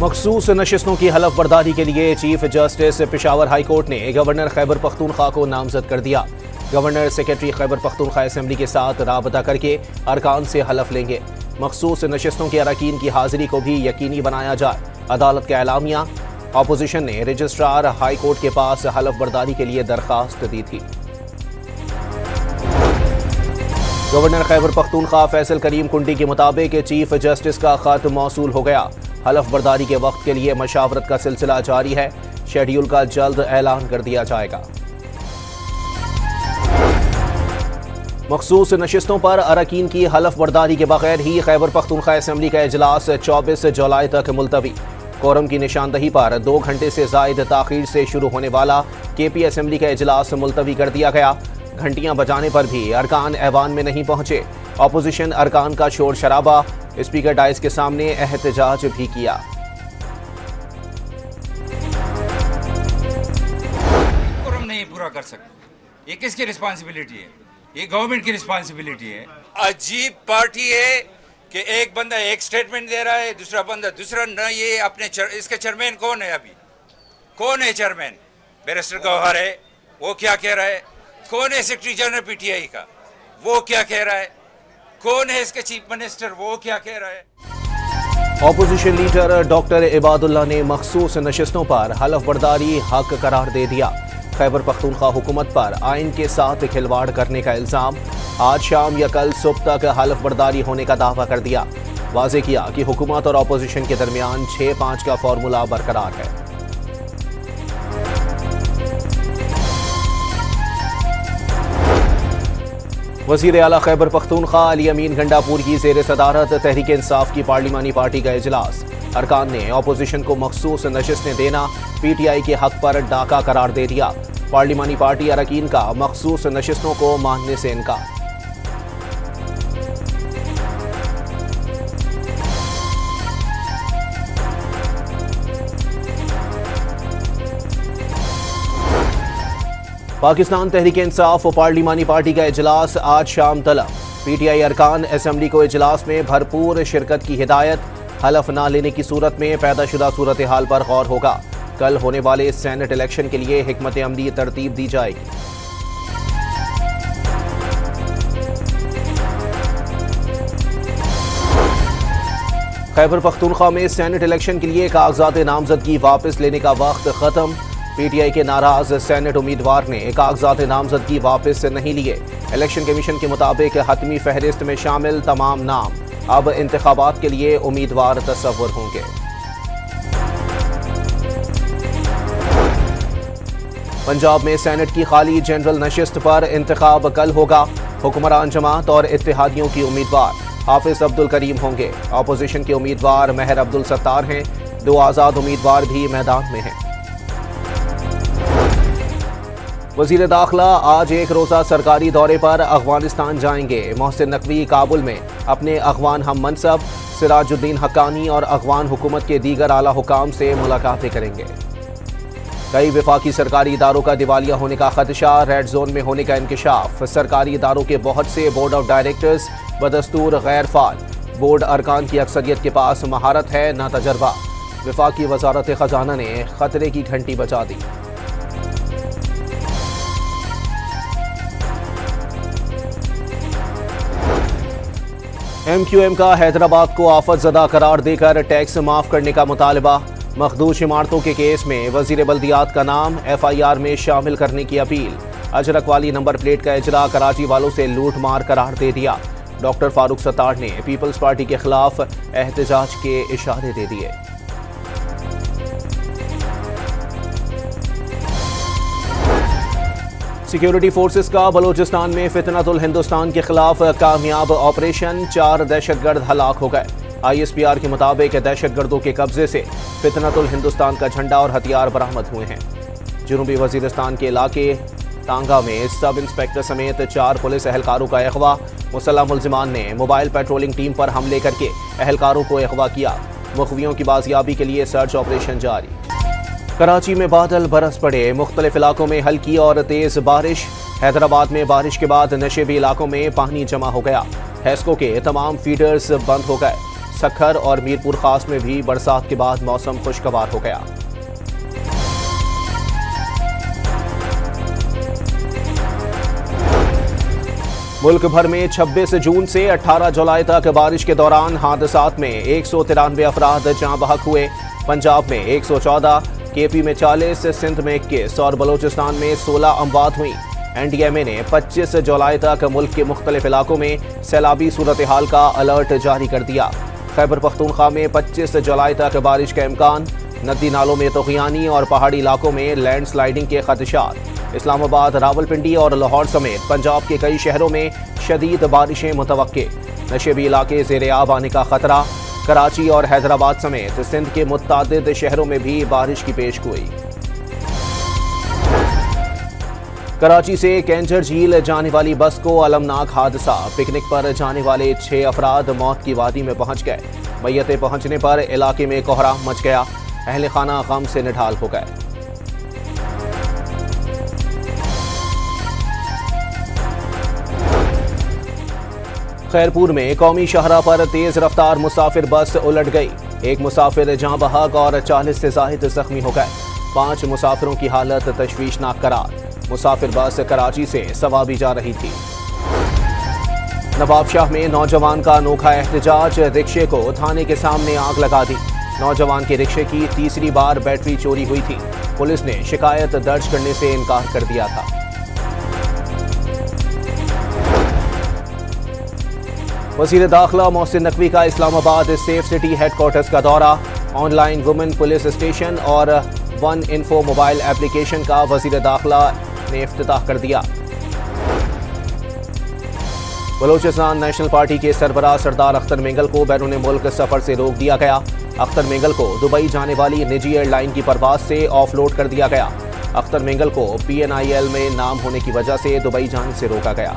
मखसूस नशिस्तों की हलफ बर्दारी के लिए chief justice Peshawar high court ने गवर्नर खैबर पख्तूनख्वा को नामजद कर दिया। Governor secretary Khyber Pakhtunkhwa assembly के साथ राबता करके अरकान से हलफ लेंगे। मखसूस नशिस्तों के अरकान की हाजिरी को भी यकीनी बनाया जाए, अदालत का एलामिया। अपोजिशन ने रजिस्ट्रार हाई कोर्ट के पास हलफ बर्दारी के लिए दरखास्त दी थी। गवर्नर खैबर पख्तूनख्वा फैसल करीम कुंडी के मुताबिक चीफ जस्टिस का खत मौसूल हो गया। हलफ बर्दारी के वक्त के लिए मशावरत का सिलसिला जारी है। शेड्यूल का जल्द ऐलान कर दिया जाएगा। मखसूस नशिस्तों पर अरकान की हलफ बर्दारी के बगैर ही खैबर पख्तूनख्वा असेंबली का इजलास 24 जुलाई तक मुलतवी। कोरम की निशानदही पर 2 घंटे से जायद ताखीर से शुरू होने वाला केपी असेंबली का इजलास मुलतवी कर दिया गया। घंटियां बजाने पर भी अरकान ऐवान में नहीं पहुंचे। अपोजिशन अरकान का शोर शराबा, स्पीकर डाइस के सामने एहतजाज भी किया। कोरम नहीं पूरा कर सकते, ये किसकी रिस्पांसिबिलिटी है? ये गवर्नमेंट की रिस्पांसिबिलिटी है। अजीब पार्टी है कि एक बंदा एक स्टेटमेंट दे रहा है, दूसरा बंदा दूसरा न। ये अपने इसके चेयरमैन कौन है? अभी कौन है चेयरमैन? बैरिस्टर गौहर है, वो क्या कह रहा है? कौन है सेक्रेटरी जनरल पीटीआई का, वो क्या कह रहा है? कौन है इसके चीफ मिनिस्टर, वो क्या कह रहा है? ऑपोजिशन लीडर डॉक्टर इबादुल्लाह ने मखसूस नशिस्तों पर हलफ बर्दारी हक करार दे दिया। खैबर पख्तूनख्वा हुकूमत पर आइन के साथ खिलवाड़ करने का इल्जाम। आज शाम या कल सुबह तक हलफ बर्दारी होने का दावा कर दिया। वाज़ेह किया कि हुकूमत और ऑपोजिशन के दरमियान 6-5 का फॉर्मूला बरकरार है। वज़ीर आला खैबर पख्तूनख्वा अली अमीन गंडापुर की ज़ेर सदारत तहरीक इंसाफ की पार्लिमानी पार्टी का इजलास। अरकान ने ऑपोजिशन को मखसूस नशिस्तें देना पीटीआई के हक पर डाका करार दे दिया। पार्लिमानी पार्टी अरकान का मखसूस नशिस्तों को मानने से इनकार। पाकिस्तान तहरीक इंसाफ और पार्लिमानी पार्टी का इजलास आज शाम तलब। पीटीआई अरकान असेंबली को इजलास में भरपूर शिरकत की हिदायत। हलफ ना लेने की सूरत में पैदाशुदा सूरत हाल पर गौर होगा। कल होने वाले सेनेट इलेक्शन के लिए हिकमत अमली तरतीब दी जाएगी। खैबर पख्तूनख्वा में सेनेट इलेक्शन के लिए कागजात नामजदगी वापस लेने का वक्त खत्म। पीटीआई के नाराज सेनेट उम्मीदवार ने कागजात नामजदगी वापस नहीं लिए। इलेक्शन कमीशन के मुताबिक हतमी फहरिस्त में शामिल तमाम नाम अब इंतखाबात के लिए उम्मीदवार तस्वुर होंगे। पंजाब में सेनेट की खाली जनरल नशिस्त पर इंतखाब कल होगा। हुक्मरान जमात और इत्तेहादियों की उम्मीदवार हाफिज अब्दुल करीम होंगे। अपोजिशन के उम्मीदवार महर अब्दुल सत्तार हैं। 2 आज़ाद उम्मीदवार भी मैदान में हैं। वज़ीर दाखिला आज एक रोज़ा सरकारी दौरे पर अफगानिस्तान जाएंगे। मोहसिन नकवी काबुल में अपने अफगान हम मनसब सिराजुद्दीन हक्कानी और अफगान हुकूमत के दीगर आला हुकाम से मुलाकातें करेंगे। कई वफाकी सरकारी इदारों का दिवालिया होने का खदशा, रेड जोन में होने का इंकशाफ। सरकारी इदारों के बहुत से बोर्ड ऑफ डायरेक्टर्स बदस्तूर गैर फाल। बोर्ड अरकान की अक्सरियत के पास महारत है ना तजर्बा। वफाकी वजारत खजाना ने खतरे की घंटी बजा दी। MQM का हैदराबाद को आफत ज़दा करार देकर टैक्स माफ़ करने का मुतालबा। मखदूश इमारतों के केस में वज़ीर बल्दियात का नाम FIR में शामिल करने की अपील। अजरक वाली नंबर प्लेट का इजरा कराची वालों से लूट मार करार दे दिया। डॉक्टर फारूक सत्तार ने पीपल्स पार्टी के खिलाफ एहतजाज के इशारे दे दिए। सिक्योरिटी फोर्सेस का बलूचिस्तान में फितनतुल हिंदुस्तान के खिलाफ कामयाब ऑपरेशन। 4 दहशतगर्द हलाक हो गए। ISPR के मुताबिक दहशतगर्दों के कब्जे से फितनतुल हिंदुस्तान का झंडा और हथियार बरामद हुए हैं। जनूबी वजीरिस्तान के इलाके टांगा में सब इंस्पेक्टर समेत 4 पुलिस एहलकारों का अगवा। मुसल्लह मुलजिमान ने मोबाइल पेट्रोलिंग टीम पर हमले करके एहलकारों को अगवा किया। मुखबियों की बाजियाबी के लिए सर्च ऑपरेशन जारी। कराची में बादल बरस पड़े। मुख्तलिफ इलाकों में हल्की और तेज बारिश। हैदराबाद में बारिश के बाद नशेबी इलाकों में पानी जमा हो गया। हैस्को के तमाम फीडर्स बंद हो गए। सखर और मीरपुर खास में भी बरसात के बाद मौसम खुशगवार हो गया। मुल्क भर में 26 जून से 18 जुलाई तक बारिश के दौरान हादसात में 193 अफराद जाँ बहक हुए। पंजाब में 114, केपी में 40, सिंध में 21 और बलोचिस्तान में 16 अमवात हुई। एनडीएमए ने 25 जुलाई तक मुल्क के मुख्तलिफ इलाकों में सैलाबी सूरत हाल का अलर्ट जारी कर दिया। खैबर पख्तूनख्वा में 25 जुलाई तक बारिश का इम्कान। नदी नालों में तुग़यानी और पहाड़ी इलाकों में लैंडस्लाइडिंग के खदशात। इस्लामाबाद, रावलपिंडी और लाहौर समेत पंजाब के कई शहरों में शदीद बारिशें मुतवक्के। नशेबी इलाके ज़ेर-ए-आब आने का खतरा। कराची और हैदराबाद समेत सिंध के मुत्तादिद शहरों में भी बारिश की पेशगोई। कराची से कैंजर झील जाने वाली बस को अलमनाक हादसा। पिकनिक पर जाने वाले 6 अफराद मौत की वादी में पहुंच गए। मैयतें पहुंचने पर इलाके में कोहराम मच गया। अहले खाना गम से निढाल हो गए। खैरपुर में कौमी शाहरा पर तेज रफ्तार मुसाफिर बस उलट गई। एक मुसाफिर जाँ बहक और 40 से ज़ायद जख्मी हो गए। 5 मुसाफिरों की हालत तशवीशनाक करार। मुसाफिर बस कराची से सवाबी जा रही थी। नवाबशाह में नौजवान का अनोखा एहतजाज। रिक्शे को थाने के सामने आग लगा दी। नौजवान के रिक्शे की तीसरी बार बैटरी चोरी हुई थी। पुलिस ने शिकायत दर्ज करने से इनकार कर दिया था। वज़ीर दाखिला मोहसिन नकवी का इस्लामाबाद सेफ सिटी हेडक्वार्टर्स का दौरा। ऑनलाइन वुमेन पुलिस स्टेशन और वन इन्फो मोबाइल एप्लीकेशन का वज़ीर दाखिला ने इफ्तिताह कर दिया। बलोचिस्तान नेशनल पार्टी के सरबराह सरदार अख्तर मेंगल को बैरून मुल्क सफर से रोक दिया गया। अख्तर मेंगल को दुबई जाने वाली निजी एयरलाइन की परवाज से ऑफलोड कर दिया गया। अख्तर मेंगल को PNIL में नाम होने की वजह से दुबई जाने से रोका गया।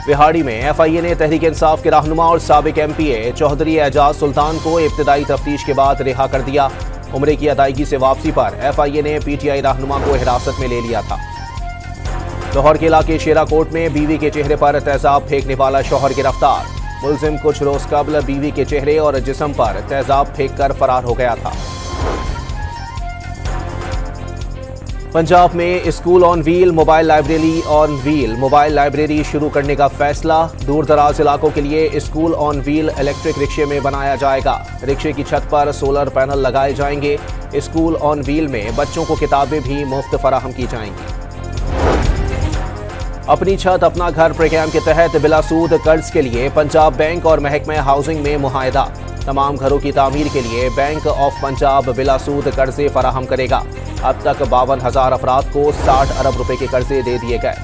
बिहाड़ी में FIA ने तहरीक इंसाफ के रहनुमा और साबिक MPA चौधरी एजाज सुल्तान को इब्तिदाई तफ्तीश के बाद रिहा कर दिया। उम्रे की अदायगी से वापसी पर FIA ने PTI रहनुमा को हिरासत में ले लिया था। लाहौर के इलाके शेराकोट में बीवी के चेहरे पर तेजाब फेंकने वाला शौहर गिरफ्तार। मुलजिम कुछ रोज कबल बीवी के चेहरे और जिस्म पर तेजाब फेंककर फरार हो गया था। पंजाब में school on wheel mobile library शुरू करने का फैसला। दूर दराज इलाकों के लिए स्कूल ऑन व्हील इलेक्ट्रिक रिक्शे में बनाया जाएगा। रिक्शे की छत पर सोलर पैनल लगाए जाएंगे। स्कूल ऑन व्हील में बच्चों को किताबें भी मुफ्त फराहम की जाएंगी। अपनी छत अपना घर प्रोग्राम के तहत बिलासूद कर्ज के लिए पंजाब बैंक और महकमा हाउसिंग में मुआहदा। तमाम घरों की तामीर के लिए बैंक ऑफ पंजाब बिलासूद कर्जे फराहम करेगा। अब तक 52,000 अफराद को 60 अरब रुपए के कर्जे दे दिए गए।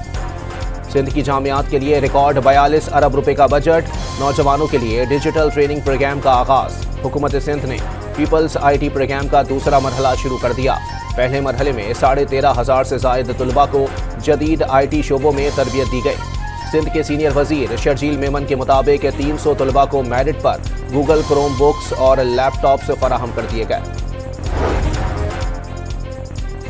सिंध की जामियात के लिए रिकॉर्ड 42 अरब रुपए का बजट। नौजवानों के लिए डिजिटल ट्रेनिंग प्रोग्राम का आगाज। हुकूमत सिंध ने पीपल्स IT प्रोग्राम का दूसरा मरहला शुरू कर दिया। पहले मरहले में 13,500 से ज़ायद तलबा को जदीद IT शोबों में तरबियत दी गई। सिंध के सीनियर वजीर शर्जील मेमन के मुताबिक 300 तलबा को मेरिट पर गूगल क्रोम बुक्स और लैपटॉप्स फराहम कर दिए गए।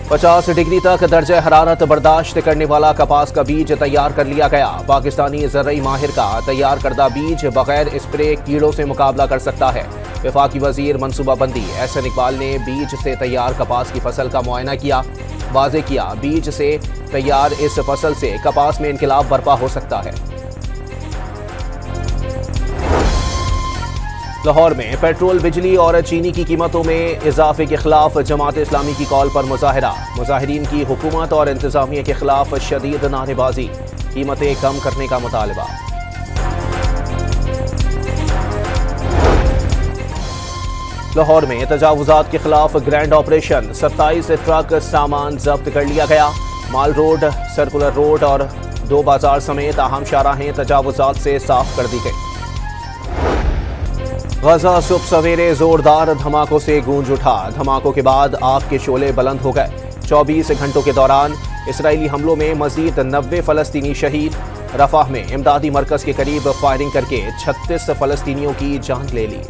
50 डिग्री तक दर्जे हरारत बर्दाश्त करने वाला कपास का बीज तैयार कर लिया गया। पाकिस्तानी ज़रई माहिर का तैयार करदा बीज बगैर स्प्रे कीड़ों से मुकाबला कर सकता है। वफाकी वजीर मनसूबाबंदी एहसन इकबाल ने बीज से तैयार कपास की फसल का मुआयना किया। वाज़े किया बीज से तैयार इस फसल से कपास में इनकलाब बर्पा हो सकता है। लाहौर में पेट्रोल, बिजली और चीनी की कीमतों में इजाफे के खिलाफ जमात इस्लामी की कॉल पर मुजाहिरा। मुजाहिरीन की हुकूमत और इंतजामिया के खिलाफ शदीद नारेबाजी। कीमतें कम करने का मुतालबा। लाहौर में तजावुजात के खिलाफ ग्रैंड ऑपरेशन। 27 ट्रक सामान जब्त कर लिया गया। माल रोड, सर्कुलर रोड और 2 बाजार समेत अहम शाहराहें तजावुजात से साफ कर दी गई। गजा सुबह सवेरे जोरदार धमाकों से गूंज उठा। धमाकों के बाद आग के शोले बुलंद हो गए। 24 घंटों के दौरान इसराइली हमलों में मजीद 90 फलस्तीनी शहीद। रफाह में इमदादी मरकज के करीब फायरिंग करके 36 फलस्तीनियों की जान ले ली।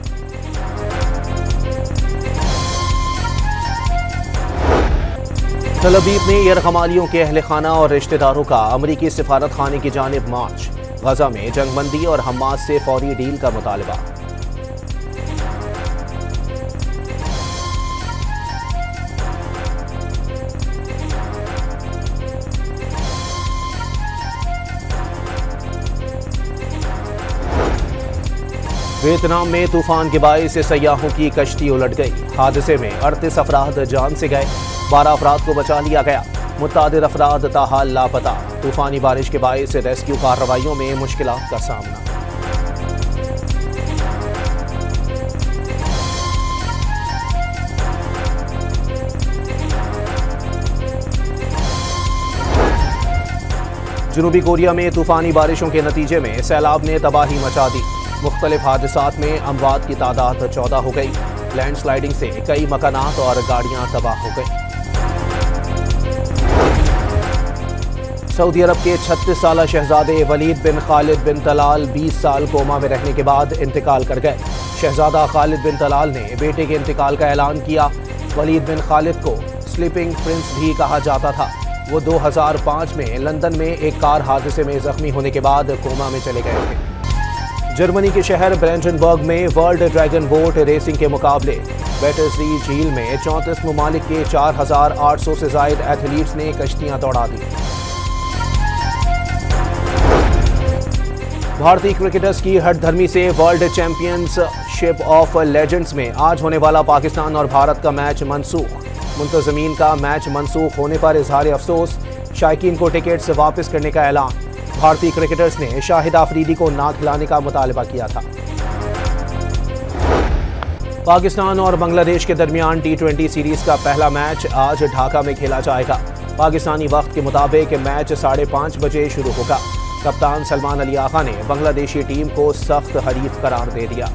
तल अवीव में यरगमालियों के अहल खाना और रिश्तेदारों का अमरीकी सिफारत खाने की जानिब मार्च। गजा में जंगबंदी और हमास से फौरी डील का मुतालबा। वियतनाम में तूफान के बायस से सयाहों की कश्ती उलट गई। हादसे में 38 अफराद जान से गए, 12 अफराद को बचा लिया गया। मुतादिद अफराद ताहाल लापता। तूफानी बारिश के बायस रेस्क्यू कार्रवाइयों में मुश्किलात का सामना। जनूबी कोरिया में तूफानी बारिशों के नतीजे में सैलाब ने तबाही मचा दी। मुख्तलिफ हादसात में अमवात की तादाद 14 हो गई। लैंडस्लाइडिंग से कई मकानात और गाड़ियां तबाह हो गई। सऊदी अरब के 36 साला शहजादे वलीद बिन खालिद बिन तलाल 20 साल कोमा में रहने के बाद इंतकाल कर गए। शहजादा खालिद बिन तलाल ने बेटे के इंतकाल का ऐलान किया। वलीद बिन खालिद को स्लीपिंग प्रिंस भी कहा जाता था। वो 2005 में लंदन में एक कार हादसे में जख्मी होने के बाद कोमा में चले गए थे। जर्मनी के शहर ब्रेंडनबर्ग में वर्ल्ड ड्रैगन बोट रेसिंग के मुकाबले वेटरसी झील में 34 ममालिक के 4800 से जायद एथलीट्स ने कश्तियां दौड़ा दी। भारतीय क्रिकेटर्स की हठधर्मी से वर्ल्ड चैंपियनशिप ऑफ लेजेंड्स में आज होने वाला पाकिस्तान और भारत का मैच मनसूख। मुंतजमीन का मैच मनसूख होने पर इजहार अफसोस। शायकीन को टिकट्स वापस करने का ऐलान। भारतीय क्रिकेटर्स ने शाहिद आफरीदी को ना खिलाने का मुतालबा किया था। पाकिस्तान और बांग्लादेश के दरमियान T20 सीरीज का पहला मैच आज ढाका में खेला जाएगा। पाकिस्तानी वक्त के मुताबिक मैच 5:30 बजे शुरू होगा। कप्तान सलमान अली आगा ने बांग्लादेशी टीम को सख्त हरीफ करार दे दिया।